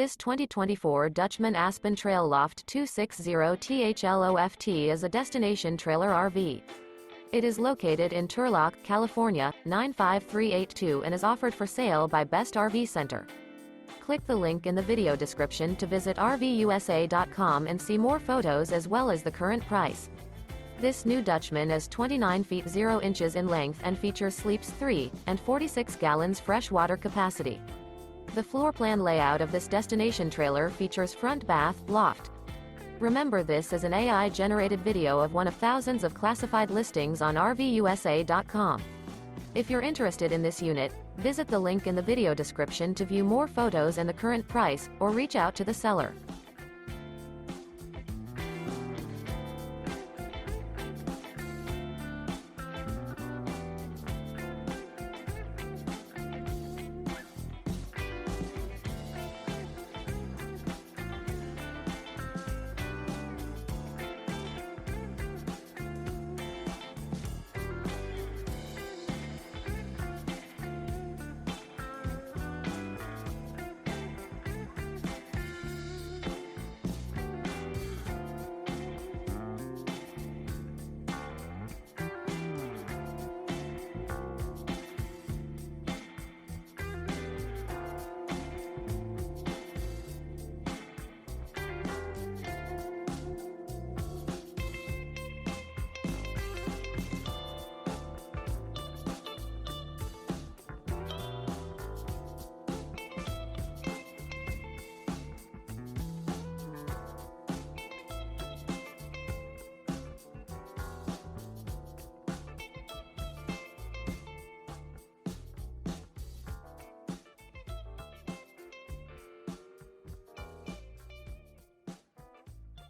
This 2024 Dutchmen Aspen Trail Loft 260THLOFT is a destination trailer RV. It is located in Turlock, California, 95382 and is offered for sale by Best RV Center. Click the link in the video description to visit RVUSA.com and see more photos as well as the current price. This new Dutchmen is 29 feet 0 inches in length and features sleeps 3 and 46 gallons fresh water capacity. The floor plan layout of this destination trailer features front bath, loft. Remember, this is an AI-generated video of one of thousands of classified listings on RVUSA.com. If you're interested in this unit, visit the link in the video description to view more photos and the current price, or reach out to the seller.